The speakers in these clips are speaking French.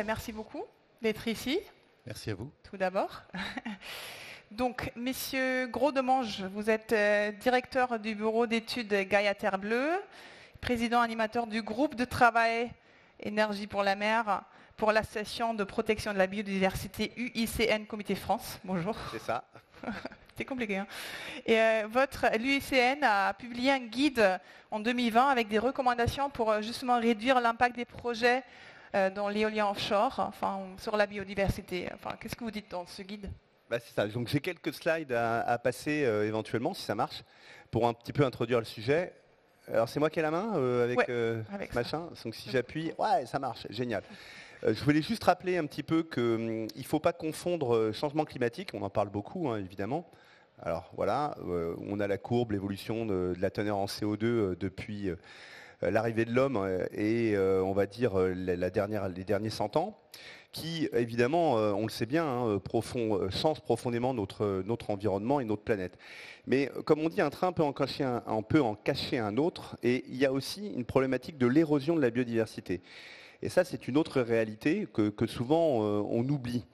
Merci beaucoup d'être ici. Merci à vous. Tout d'abord. Donc, Messieurs Gros-Demange, vous êtes directeur du bureau d'études Gaïa Terre Bleue, président animateur du groupe de travail Énergie pour la mer pour l'association de protection de la biodiversité UICN Comité France. Bonjour. C'est ça. C'est compliqué. Hein. Et l'UICN a publié un guide en 2020 avec des recommandations pour justement réduire l'impact des projets dans l'éolien offshore, sur la biodiversité. Qu'est-ce que vous dites dans ce guide ? C'est ça. Donc j'ai quelques slides à passer éventuellement, si ça marche, pour un petit peu introduire le sujet. Alors c'est moi qui ai la main avec ce machin. Donc si j'appuie, ouais, ça marche, génial. Je voulais juste rappeler un petit peu qu'il ne faut pas confondre changement climatique, on en parle beaucoup évidemment. Alors voilà, on a la courbe, l'évolution de la teneur en CO2 depuis l'arrivée de l'homme et on va dire les derniers 100 ans, qui évidemment, on le sait bien, changent profondément notre environnement et notre planète. Mais comme on dit, un train peut en cacher un autre, et il y a aussi une problématique de l'érosion de la biodiversité. Et ça, c'est une autre réalité que souvent on oublie.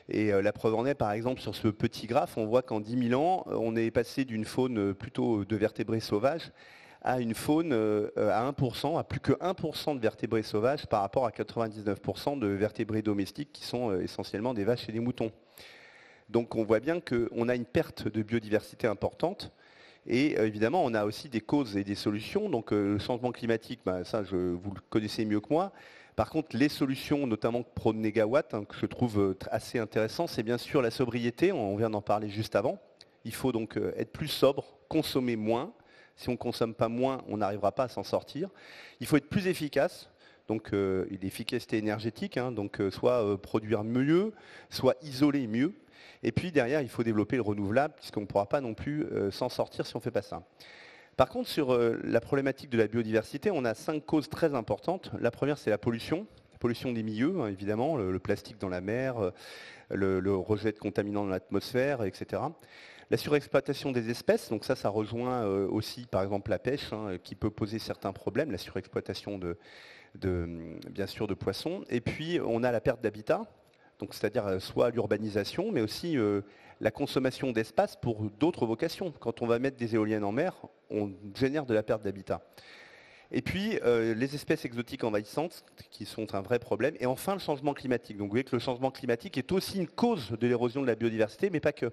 Et la preuve en est, par exemple, sur ce petit graphe, on voit qu'en 10 000 ans, on est passé d'une faune plutôt de vertébrés sauvages à une faune à 1%, à plus que 1% de vertébrés sauvages par rapport à 99% de vertébrés domestiques qui sont essentiellement des vaches et des moutons. Donc on voit bien qu'on a une perte de biodiversité importante. Et évidemment, on a aussi des causes et des solutions. Donc le changement climatique, ça, vous le connaissez mieux que moi. Par contre, les solutions, notamment pro négawatt, que je trouve assez intéressant, c'est bien sûr la sobriété. On vient d'en parler juste avant. Il faut donc être plus sobre, consommer moins. Si on ne consomme pas moins, on n'arrivera pas à s'en sortir. Il faut être plus efficace. Donc l'efficacité énergétique, donc soit produire mieux, soit isoler mieux. Et puis derrière, il faut développer le renouvelable, puisqu'on ne pourra pas non plus s'en sortir si on ne fait pas ça. Par contre, sur la problématique de la biodiversité, on a 5 causes très importantes. La première, c'est la pollution des milieux, évidemment, le plastique dans la mer, le rejet de contaminants dans l'atmosphère, etc. La surexploitation des espèces, donc ça rejoint aussi, par exemple, la pêche, qui peut poser certains problèmes, la surexploitation bien sûr de poissons. Et puis, on a la perte d'habitat. Donc, c'est-à-dire soit l'urbanisation, mais aussi la consommation d'espace pour d'autres vocations. Quand on va mettre des éoliennes en mer, on génère de la perte d'habitat. Et puis, les espèces exotiques envahissantes, qui sont un vrai problème. Et enfin, le changement climatique. Donc, vous voyez que le changement climatique est aussi une cause de l'érosion de la biodiversité, mais pas que.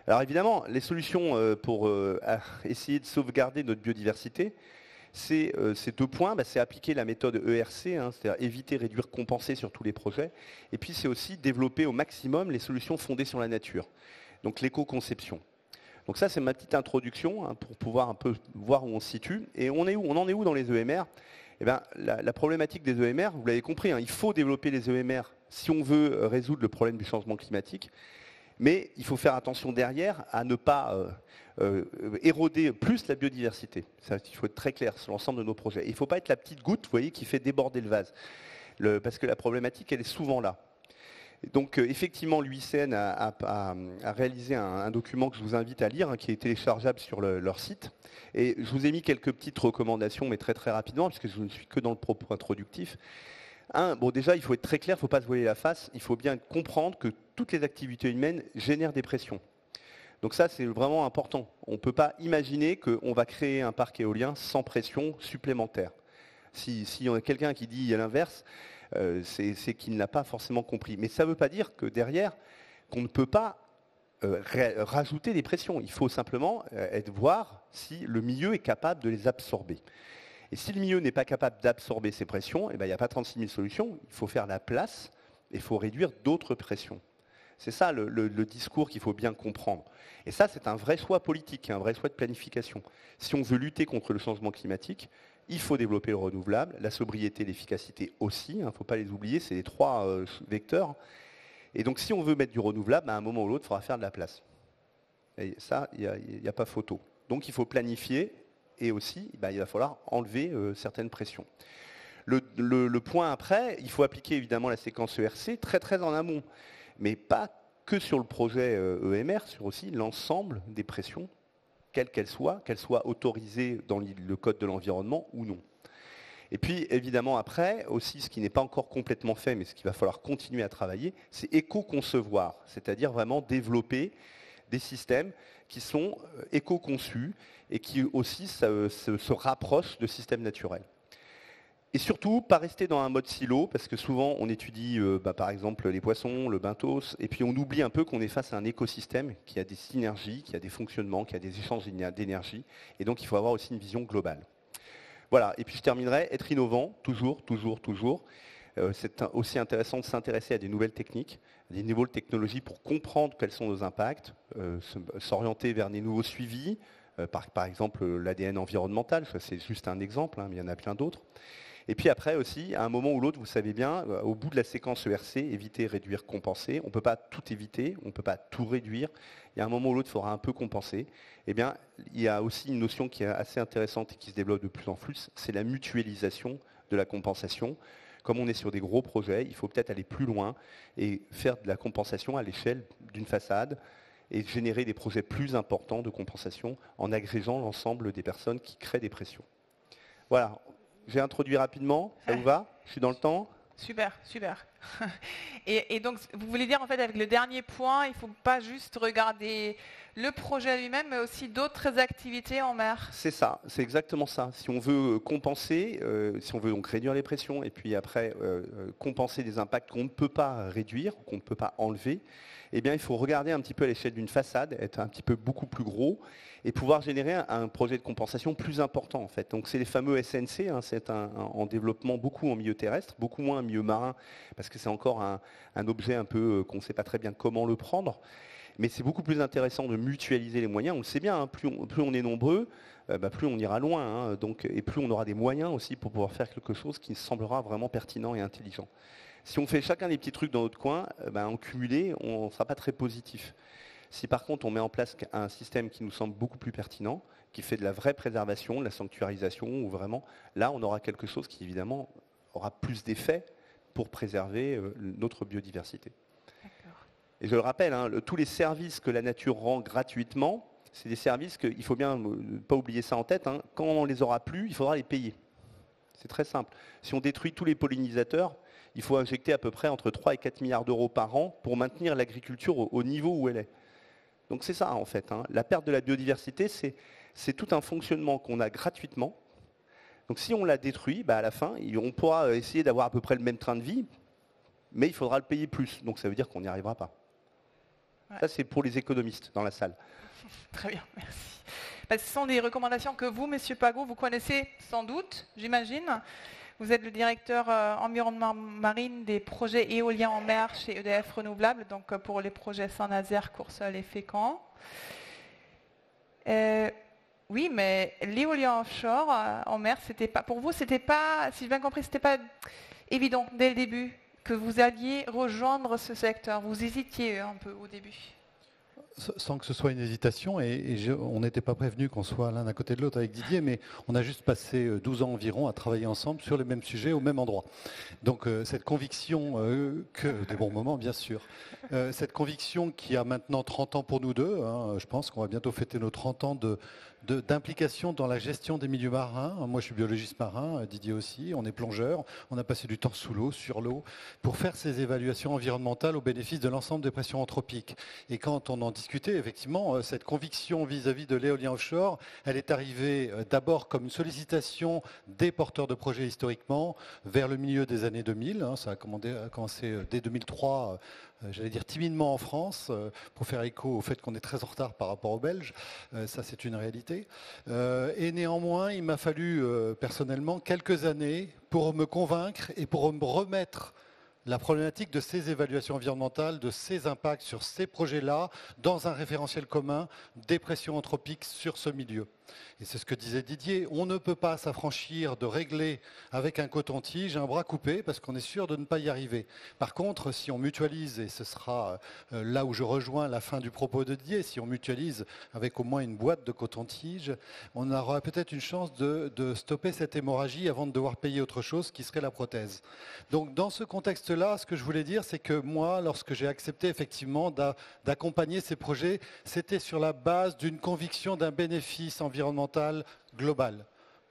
Alors, évidemment, les solutions pour essayer de sauvegarder notre biodiversité, ces 2 points, c'est appliquer la méthode ERC, c'est-à-dire éviter, réduire, compenser sur tous les projets. Et puis c'est aussi développer au maximum les solutions fondées sur la nature. Donc l'éco-conception. Donc ça, c'est ma petite introduction pour pouvoir un peu voir où on se situe. Et on en est où dans les EMR ? Eh bien, la problématique des EMR, vous l'avez compris, il faut développer les EMR si on veut résoudre le problème du changement climatique. Mais il faut faire attention derrière à ne pas éroder plus la biodiversité. Ça, il faut être très clair sur l'ensemble de nos projets. Il ne faut pas être la petite goutte, vous voyez, qui fait déborder le vase. Parce que la problématique, elle est souvent là. Donc effectivement, l'UICN a réalisé un document que je vous invite à lire, qui est téléchargeable sur leur site. Et je vous ai mis quelques petites recommandations, mais très très rapidement, puisque je ne suis que dans le propos introductif. Déjà, il faut être très clair, il ne faut pas se voiler la face. Il faut bien comprendre que toutes les activités humaines génèrent des pressions. Donc ça, c'est vraiment important. On ne peut pas imaginer qu'on va créer un parc éolien sans pression supplémentaire. Si on a quelqu'un qui dit l'inverse, c'est qu'il n'a pas forcément compris. Mais ça ne veut pas dire que derrière, qu'on ne peut pas rajouter des pressions. Il faut simplement voir si le milieu est capable de les absorber. Et si le milieu n'est pas capable d'absorber ces pressions, il n'y a pas 36 000 solutions. Il faut faire la place et il faut réduire d'autres pressions. C'est ça le discours qu'il faut bien comprendre. Et ça, c'est un vrai choix politique, un vrai choix de planification. Si on veut lutter contre le changement climatique, il faut développer le renouvelable, la sobriété, l'efficacité aussi. Il ne faut pas les oublier, c'est les 3 vecteurs. Et donc, si on veut mettre du renouvelable, à un moment ou l'autre, il faudra faire de la place. Et ça, il n'y a pas photo. Donc, il faut planifier et aussi, il va falloir enlever certaines pressions. Le point après, il faut appliquer évidemment la séquence ERC très très en amont. Mais pas que sur le projet EMR, sur aussi l'ensemble des pressions, quelles qu'elles soient autorisées dans le code de l'environnement ou non. Et puis évidemment après, aussi ce qui n'est pas encore complètement fait, mais ce qu'il va falloir continuer à travailler, c'est éco-concevoir, c'est-à-dire vraiment développer des systèmes qui sont éco-conçus et qui aussi se rapprochent de systèmes naturels. Et surtout, pas rester dans un mode silo, parce que souvent on étudie par exemple les poissons, le benthos, et puis on oublie un peu qu'on est face à un écosystème qui a des synergies, qui a des fonctionnements, qui a des échanges d'énergie, et donc il faut avoir aussi une vision globale. Voilà, et puis je terminerai, être innovant, toujours. C'est aussi intéressant de s'intéresser à des nouvelles techniques, à des nouvelles technologies pour comprendre quels sont nos impacts, s'orienter vers des nouveaux suivis, par exemple l'ADN environnemental, c'est juste un exemple, mais il y en a plein d'autres. Et puis après aussi, à un moment ou l'autre, vous savez bien, au bout de la séquence ERC, éviter, réduire, compenser, on ne peut pas tout éviter, on ne peut pas tout réduire. Il y a un moment ou l'autre, il faudra un peu compenser. Eh bien, il y a aussi une notion qui est assez intéressante et qui se développe de plus en plus, c'est la mutualisation de la compensation. Comme on est sur des gros projets, il faut peut-être aller plus loin et faire de la compensation à l'échelle d'une façade et générer des projets plus importants de compensation en agrégeant l'ensemble des personnes qui créent des pressions. Voilà. J'ai introduit rapidement, ça vous va? Je suis dans le temps? Super. Et donc, vous voulez dire, en fait, avec le dernier point, il ne faut pas juste regarder le projet lui-même, mais aussi d'autres activités en mer. C'est ça, c'est exactement ça. Si on veut compenser, si on veut donc réduire les pressions, et puis après compenser des impacts qu'on ne peut pas réduire, qu'on ne peut pas enlever, eh bien, il faut regarder un petit peu à l'échelle d'une façade, être un petit peu beaucoup plus gros, et pouvoir générer un projet de compensation plus important en fait. Donc c'est les fameux SNC, c'est en développement beaucoup en milieu terrestre, beaucoup moins en milieu marin, parce que c'est encore un objet un peu qu'on ne sait pas très bien comment le prendre. Mais c'est beaucoup plus intéressant de mutualiser les moyens. On le sait bien, plus on est nombreux, plus on ira loin. Et plus on aura des moyens aussi pour pouvoir faire quelque chose qui semblera vraiment pertinent et intelligent. Si on fait chacun des petits trucs dans notre coin, en cumulé, on ne sera pas très positif. Si par contre on met en place un système qui nous semble beaucoup plus pertinent, qui fait de la vraie préservation, de la sanctuarisation, ou vraiment, là on aura quelque chose qui évidemment aura plus d'effet pour préserver notre biodiversité. Et je le rappelle, tous les services que la nature rend gratuitement, c'est des services qu'il faut bien ne pas oublier ça en tête, quand on ne les aura plus, il faudra les payer. C'est très simple. Si on détruit tous les pollinisateurs, il faut injecter à peu près entre 3 et 4 milliards d'euros par an pour maintenir l'agriculture au niveau où elle est. Donc c'est ça en fait. La perte de la biodiversité, c'est tout un fonctionnement qu'on a gratuitement. Donc si on la détruit, à la fin, on pourra essayer d'avoir à peu près le même train de vie, mais il faudra le payer plus. Donc ça veut dire qu'on n'y arrivera pas. Ouais. Ça c'est pour les économistes dans la salle. Très bien, merci. Ce sont des recommandations que vous, Monsieur Pagot, vous connaissez sans doute, j'imagine. Vous êtes le directeur environnement marine des projets éoliens en mer chez EDF Renouvelables, donc pour les projets Saint-Nazaire, Courseulles et Fécamp. Oui, mais l'éolien offshore en mer, c'était pas, pour vous, c'était pas, si j'ai bien compris, c'était pas évident dès le début que vous alliez rejoindre ce secteur. Vous hésitiez un peu au début. Sans que ce soit une hésitation, on n'était pas prévenu qu'on soit l'un à côté de l'autre avec Didier, mais on a juste passé 12 ans environ à travailler ensemble sur les mêmes sujets au même endroit. Donc cette conviction, des bons moments bien sûr, cette conviction qui a maintenant 30 ans pour nous deux, je pense qu'on va bientôt fêter nos 30 ans d'implication dans la gestion des milieux marins. Moi je suis biologiste marin, Didier aussi, on est plongeur, on a passé du temps sous l'eau, sur l'eau, pour faire ces évaluations environnementales au bénéfice de l'ensemble des pressions anthropiques. Et quand on en discutait, effectivement, cette conviction vis-à-vis de l'éolien offshore, elle est arrivée d'abord comme une sollicitation des porteurs de projets historiquement vers le milieu des années 2000. Ça a commencé dès 2003, j'allais dire timidement en France, pour faire écho au fait qu'on est très en retard par rapport aux Belges. Ça, c'est une réalité. Et néanmoins, il m'a fallu personnellement quelques années pour me convaincre et pour me remettre la problématique de ces évaluations environnementales, de ces impacts sur ces projets-là, dans un référentiel commun des pressions anthropiques sur ce milieu. Et c'est ce que disait Didier, on ne peut pas s'affranchir de régler avec un coton-tige un bras coupé parce qu'on est sûr de ne pas y arriver. Par contre, si on mutualise, et ce sera là où je rejoins la fin du propos de Didier, si on mutualise avec au moins une boîte de coton-tige, on aura peut-être une chance de stopper cette hémorragie avant de devoir payer autre chose qui serait la prothèse. Donc dans ce contexte-là, ce que je voulais dire, c'est que moi, lorsque j'ai accepté effectivement d'accompagner ces projets, c'était sur la base d'une conviction d'un bénéfice environnemental global.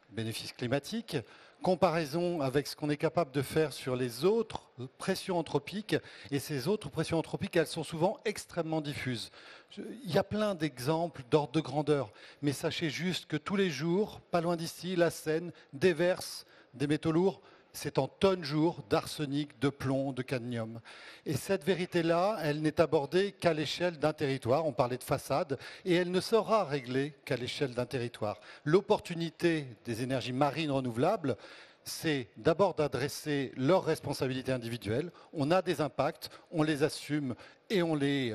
Bénéfice climatique, comparaison avec ce qu'on est capable de faire sur les autres pressions anthropiques. Et ces autres pressions anthropiques, elles sont souvent extrêmement diffuses. Il y a plein d'exemples d'ordre de grandeur, mais sachez juste que tous les jours, pas loin d'ici, la Seine déverse des métaux lourds. C'est en tonnes jour d'arsenic, de plomb, de cadmium. Et cette vérité-là, elle n'est abordée qu'à l'échelle d'un territoire. On parlait de façade, et elle ne sera réglée qu'à l'échelle d'un territoire. L'opportunité des énergies marines renouvelables, c'est d'abord d'adresser leurs responsabilités individuelles. On a des impacts, on les assume et on les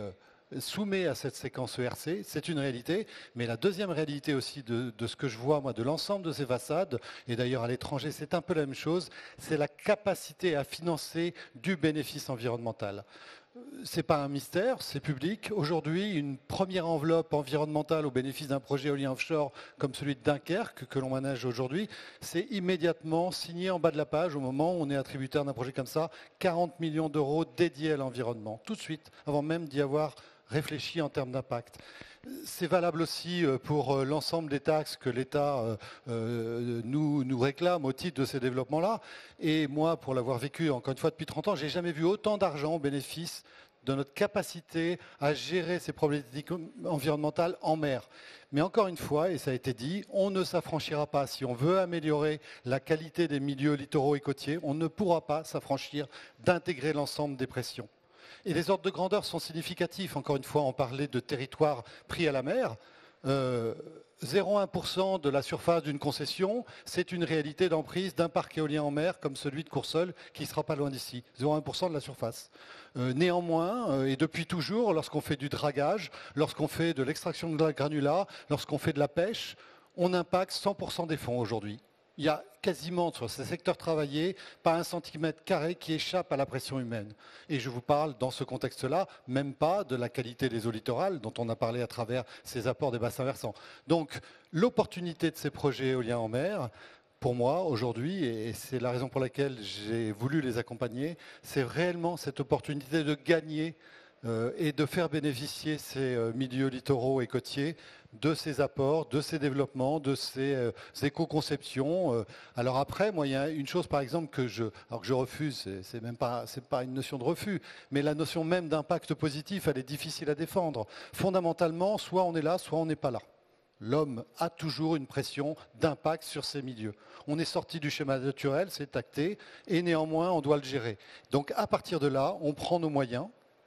soumet à cette séquence ERC, c'est une réalité, mais la deuxième réalité aussi de ce que je vois, moi, de l'ensemble de ces façades, et d'ailleurs à l'étranger, c'est un peu la même chose, c'est la capacité à financer du bénéfice environnemental. Ce n'est pas un mystère, c'est public. Aujourd'hui, une première enveloppe environnementale au bénéfice d'un projet éolien offshore comme celui de Dunkerque, que l'on manage aujourd'hui, c'est immédiatement signé en bas de la page au moment où on est attributaire d'un projet comme ça, 40 millions d'euros dédiés à l'environnement, tout de suite, avant même d'y avoir réfléchi en termes d'impact. C'est valable aussi pour l'ensemble des taxes que l'État nous réclame au titre de ces développements-là. Et moi, pour l'avoir vécu encore une fois depuis 30 ans, je n'ai jamais vu autant d'argent au bénéfice de notre capacité à gérer ces problématiques environnementales en mer. Mais encore une fois, et ça a été dit, on ne s'affranchira pas. Si on veut améliorer la qualité des milieux littoraux et côtiers, on ne pourra pas s'affranchir d'intégrer l'ensemble des pressions. Et les ordres de grandeur sont significatifs. Encore une fois, on parlait de territoire pris à la mer. 0,1% de la surface d'une concession, c'est une réalité d'emprise d'un parc éolien en mer comme celui de Courseulles qui ne sera pas loin d'ici. 0,1% de la surface. Néanmoins, et depuis toujours, lorsqu'on fait du dragage, lorsqu'on fait de l'extraction de granulat, lorsqu'on fait de la pêche, on impacte 100% des fonds aujourd'hui. Il y a quasiment sur ces secteurs travaillés, pas un centimètre carré qui échappe à la pression humaine. Et je vous parle dans ce contexte-là, même pas de la qualité des eaux littorales dont on a parlé à travers ces apports des bassins versants. Donc l'opportunité de ces projets éoliens en mer, pour moi aujourd'hui, et c'est la raison pour laquelle j'ai voulu les accompagner, c'est réellement cette opportunité de gagner et de faire bénéficier ces milieux littoraux et côtiers de ces apports, de ces développements, de ces éco-conceptions. Alors après, moi, il y a une chose, par exemple, que je refuse, c'est pas une notion de refus, mais la notion même d'impact positif, elle est difficile à défendre. Fondamentalement, soit on est là, soit on n'est pas là. L'homme a toujours une pression d'impact sur ces milieux. On est sorti du schéma naturel, c'est acté, et néanmoins, on doit le gérer. Donc à partir de là, on prend nos moyens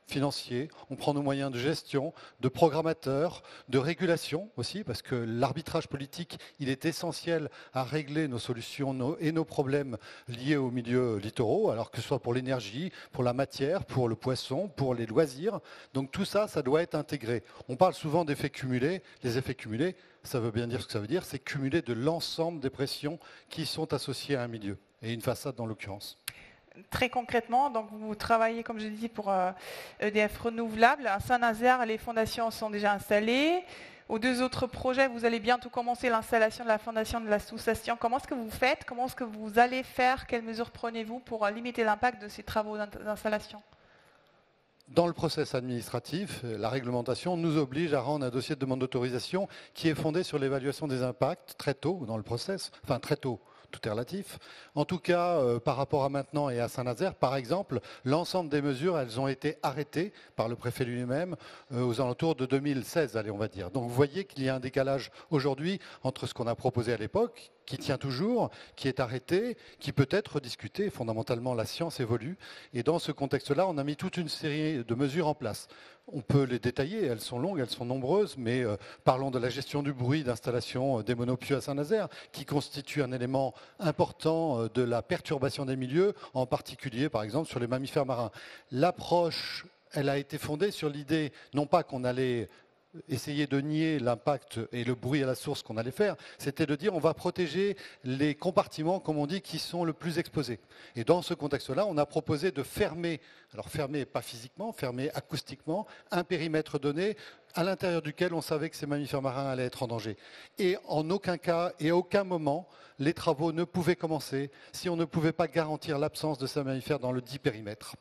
financiers, on prend nos moyens de gestion, de programmateurs, de régulation aussi, parce que l'arbitrage politique, il est essentiel à régler nos solutions et nos problèmes liés aux milieux littoraux, alors que ce soit pour l'énergie, pour la matière, pour le poisson, pour les loisirs. Donc tout ça, ça doit être intégré. On parle souvent d'effets cumulés. Les effets cumulés, ça veut bien dire ce que ça veut dire, c'est cumuler de l'ensemble des pressions qui sont associées à un milieu, et une façade dans l'occurrence. Très concrètement, donc vous travaillez, comme je dis, pour EDF Renouvelables. À Saint-Nazaire, les fondations sont déjà installées. Aux deux autres projets, vous allez bientôt commencer l'installation de la fondation de la sous-station. Comment est-ce que vous faites? Comment est-ce que vous allez faire? Quelles mesures prenez-vous pour limiter l'impact de ces travaux d'installation? Dans le process administratif, la réglementation nous oblige à rendre un dossier de demande d'autorisation qui est fondé sur l'évaluation des impacts très tôt dans le process, enfin très tôt. Tout est relatif. En tout cas, par rapport à maintenant et à Saint-Nazaire, par exemple, l'ensemble des mesures, elles ont été arrêtées par le préfet lui-même aux alentours de 2016, allez, on va dire. Donc vous voyez qu'il y a un décalage aujourd'hui entre ce qu'on a proposé à l'époque, qui tient toujours, qui est arrêté, qui peut être rediscuté. Fondamentalement, la science évolue. Et dans ce contexte-là, on a mis toute une série de mesures en place. On peut les détailler, elles sont longues, elles sont nombreuses, mais parlons de la gestion du bruit d'installation des monopieux à Saint-Nazaire, qui constitue un élément important de la perturbation des milieux, en particulier, par exemple, sur les mammifères marins. L'approche, elle a été fondée sur l'idée, non pas qu'on allait essayer de nier l'impact et le bruit à la source qu'on allait faire, c'était de dire on va protéger les compartiments, comme on dit, qui sont le plus exposés. Et dans ce contexte-là, on a proposé de fermer, alors fermer pas physiquement, fermer acoustiquement, un périmètre donné à l'intérieur duquel on savait que ces mammifères marins allaient être en danger. Et en aucun cas et à aucun moment, les travaux ne pouvaient commencer si on ne pouvait pas garantir l'absence de ces mammifères dans le dit périmètre.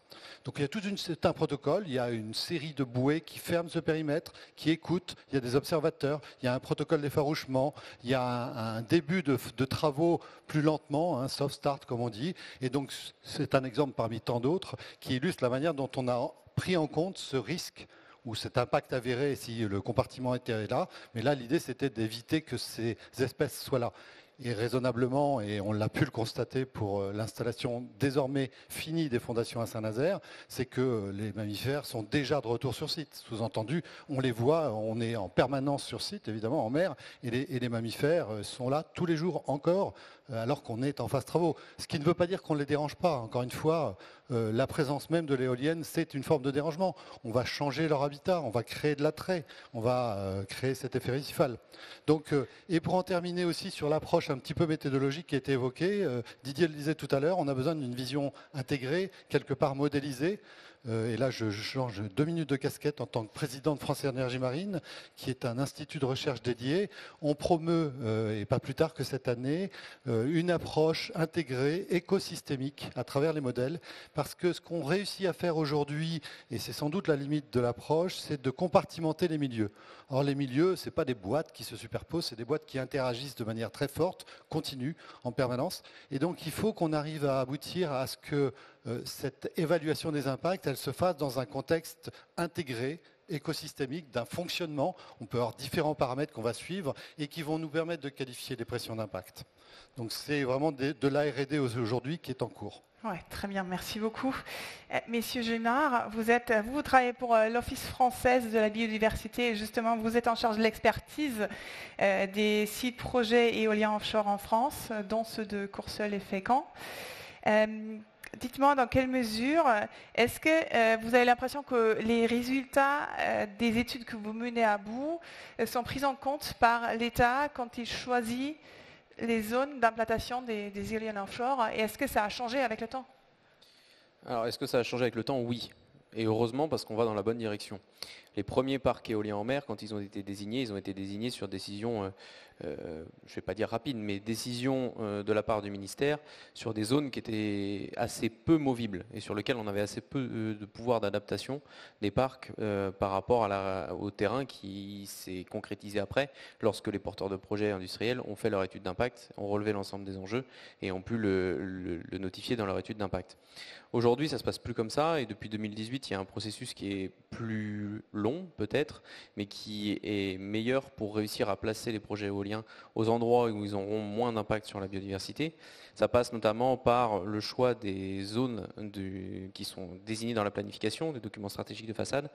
Donc il y a c'est un protocole, il y a une série de bouées qui ferment ce périmètre, qui écoutent, il y a des observateurs, il y a un protocole d'effarouchement, il y a un début de travaux plus lentement, un soft start comme on dit. Et donc c'est un exemple parmi tant d'autres qui illustre la manière dont on a pris en compte ce risque ou cet impact avéré si le compartiment était là. Mais là, l'idée, c'était d'éviter que ces espèces soient là. Et raisonnablement, et on l'a pu le constater pour l'installation désormais finie des fondations à Saint-Nazaire, c'est que les mammifères sont déjà de retour sur site. Sous-entendu, on les voit, on est en permanence sur site, évidemment, en mer, et les mammifères sont là tous les jours encore, alors qu'on est en phase travaux. Ce qui ne veut pas dire qu'on ne les dérange pas. Encore une fois, la présence même de l'éolienne, c'est une forme de dérangement. On va changer leur habitat, on va créer de l'attrait, on va créer cet effet récifal. Donc, et pour en terminer aussi sur l'approche un petit peu méthodologique qui a été évoquée, Didier le disait tout à l'heure, on a besoin d'une vision intégrée, quelque part modélisée. Et là, je change 2 minutes de casquette en tant que président de France Énergie Marine, qui est un institut de recherche dédié. On promeut, et pas plus tard que cette année, une approche intégrée, écosystémique, à travers les modèles, parce que ce qu'on réussit à faire aujourd'hui, et c'est sans doute la limite de l'approche, c'est de compartimenter les milieux. Or, les milieux, ce n'est pas des boîtes qui se superposent, c'est des boîtes qui interagissent de manière très forte, continue, en permanence. Et donc, il faut qu'on arrive à aboutir à ce que cette évaluation des impacts, elle se fasse dans un contexte intégré, écosystémique, d'un fonctionnement. On peut avoir différents paramètres qu'on va suivre et qui vont nous permettre de qualifier les pressions d'impact. Donc c'est vraiment de la R&D aujourd'hui qui est en cours. Ouais, très bien, merci beaucoup. Messieurs Génard, vous travaillez pour l'Office française de la biodiversité et justement vous êtes en charge de l'expertise des 6 projets éoliens offshore en France, dont ceux de Courseulles et Fécamp. Dites-moi dans quelle mesure est-ce que vous avez l'impression que les résultats des études que vous menez à bout sont pris en compte par l'État quand il choisit les zones d'implantation des éoliennes offshore et est-ce que ça a changé avec le temps? Alors, est-ce que ça a changé avec le temps? Oui. Et heureusement, parce qu'on va dans la bonne direction. Les premiers parcs éoliens en mer, quand ils ont été désignés sur décision, je ne vais pas dire rapide, mais décision de la part du ministère sur des zones qui étaient assez peu movibles et sur lesquelles on avait assez peu de pouvoir d'adaptation des parcs par rapport au terrain qui s'est concrétisé après, lorsque les porteurs de projets industriels ont fait leur étude d'impact, ont relevé l'ensemble des enjeux et ont pu le notifier dans leur étude d'impact. Aujourd'hui, ça ne se passe plus comme ça et depuis 2018, il y a un processus qui est plus long peut-être, mais qui est meilleur pour réussir à placer les projets éoliens aux endroits où ils auront moins d'impact sur la biodiversité. Ça passe notamment par le choix des zones qui sont désignées dans la planification, des documents stratégiques de façade,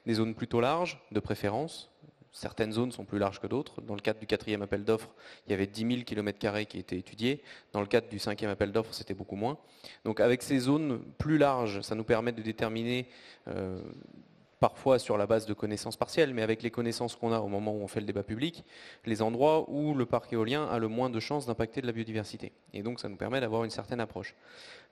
des zones plutôt larges, de préférence. Certaines zones sont plus larges que d'autres. Dans le cadre du 4e appel d'offres, il y avait 10 000 km² qui étaient étudiés. Dans le cadre du 5e appel d'offres, c'était beaucoup moins. Donc avec ces zones plus larges, ça nous permet de déterminer, parfois sur la base de connaissances partielles, mais avec les connaissances qu'on a au moment où on fait le débat public, les endroits où le parc éolien a le moins de chances d'impacter de la biodiversité. Et donc ça nous permet d'avoir une certaine approche.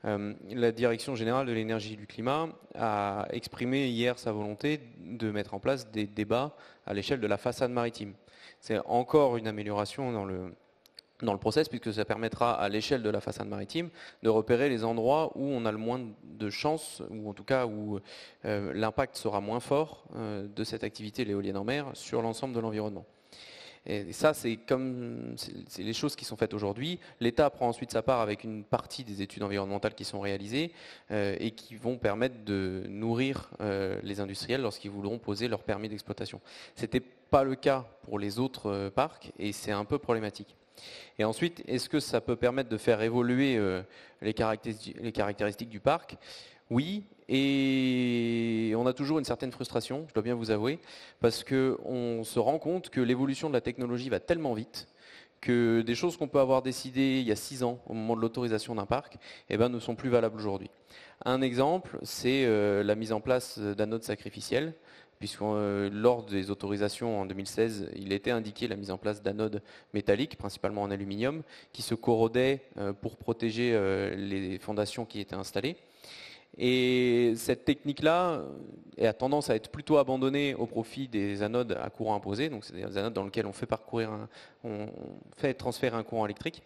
La Direction générale de l'énergie et du climat a exprimé hier sa volonté de mettre en place des débats à l'échelle de la façade maritime. C'est encore une amélioration dans le process, puisque ça permettra à l'échelle de la façade maritime de repérer les endroits où on a le moins de chances, ou en tout cas où l'impact sera moins fort de cette activité l'éolienne en mer sur l'ensemble de l'environnement. Et ça, c'est les choses qui sont faites aujourd'hui. L'État prend ensuite sa part avec une partie des études environnementales qui sont réalisées et qui vont permettre de nourrir les industriels lorsqu'ils voudront poser leur permis d'exploitation. Ce n'était pas le cas pour les autres parcs et c'est un peu problématique. Et ensuite, est-ce que ça peut permettre de faire évoluer les caractéristiques du parc? Oui, et on a toujours une certaine frustration, je dois bien vous avouer, parce qu'on se rend compte que l'évolution de la technologie va tellement vite que des choses qu'on peut avoir décidées il y a 6 ans, au moment de l'autorisation d'un parc, ne sont plus valables aujourd'hui. Un exemple, c'est la mise en place d'anodes sacrificielles, puisque lors des autorisations en 2016, il était indiqué la mise en place d'anodes métalliques, principalement en aluminium, qui se corrodaient pour protéger les fondations qui étaient installées. Et cette technique-là a tendance à être plutôt abandonnée au profit des anodes à courant imposé, donc c'est des anodes dans lesquelles on fait transférer un courant électrique.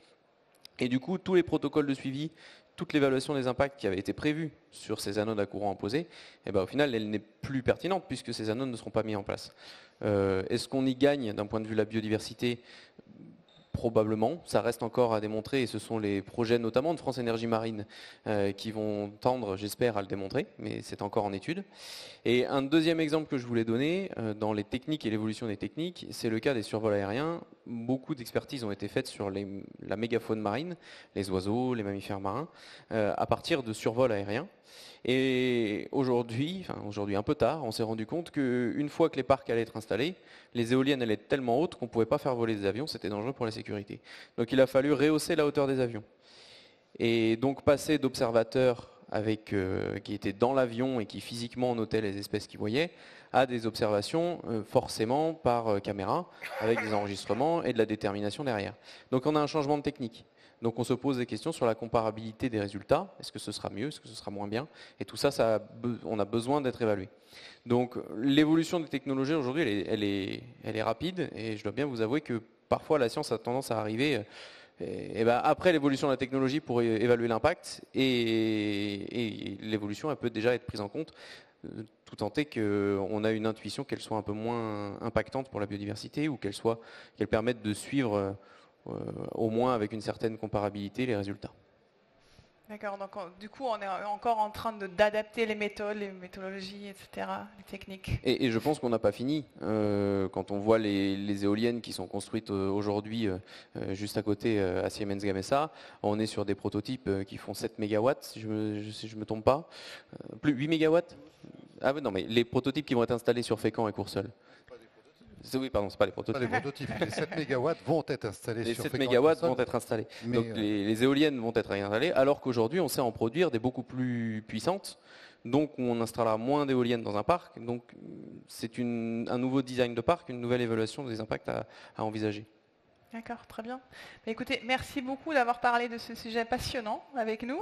Et du coup, tous les protocoles de suivi, toute l'évaluation des impacts qui avait été prévue sur ces anodes à courant imposé, au final, elle n'est plus pertinente puisque ces anodes ne seront pas mis en place. Est-ce qu'on y gagne d'un point de vue de la biodiversité ? Probablement, ça reste encore à démontrer et ce sont les projets notamment de France Énergie Marine qui vont tendre, j'espère, à le démontrer, mais c'est encore en étude. Et un deuxième exemple que je voulais donner dans les techniques et l'évolution des techniques, c'est le cas des survols aériens. Beaucoup d'expertises ont été faites sur la mégafaune marine, les oiseaux, les mammifères marins, à partir de survols aériens. Et aujourd'hui, un peu tard, on s'est rendu compte qu'une fois que les parcs allaient être installés, les éoliennes allaient être tellement hautes qu'on ne pouvait pas faire voler des avions, c'était dangereux pour la sécurité. Donc il a fallu rehausser la hauteur des avions. Et donc passer d'observateurs qui étaient dans l'avion et qui physiquement notaient les espèces qu'ils voyaient, à des observations forcément par caméra, avec des enregistrements et de la détermination derrière. Donc on a un changement de technique. Donc on se pose des questions sur la comparabilité des résultats. Est-ce que ce sera mieux? Est-ce que ce sera moins bien? Et tout ça, on a besoin d'être évalué. Donc l'évolution des technologies aujourd'hui, elle est rapide. Et je dois bien vous avouer que parfois la science a tendance à arriver après l'évolution de la technologie pour évaluer l'impact. Et l'évolution, elle peut déjà être prise en compte, tout tant est qu'on a une intuition qu'elle soit un peu moins impactante pour la biodiversité ou qu'elle permette de suivre au moins avec une certaine comparabilité les résultats. D'accord, donc du coup on est encore en train d'adapter les méthodes, les méthodologies, etc., les techniques. Et je pense qu'on n'a pas fini. Quand on voit les éoliennes qui sont construites aujourd'hui juste à côté à Siemens Gamesa, on est sur des prototypes qui font 7 MW, si je ne me trompe pas. Plus 8 MW. Ah oui, non, mais les prototypes qui vont être installés sur Fécamp et Courseulles. Oui, pardon, c'est pas les prototypes. Pas les prototypes. Les 7 MW vont être installés les sur 7 Fécamp. MW vont être installés. Donc les éoliennes vont être installées, alors qu'aujourd'hui, on sait en produire des beaucoup plus puissantes. Donc on installera moins d'éoliennes dans un parc. Donc c'est un nouveau design de parc, une nouvelle évaluation des impacts à envisager. D'accord, très bien. Écoutez, merci beaucoup d'avoir parlé de ce sujet passionnant avec nous.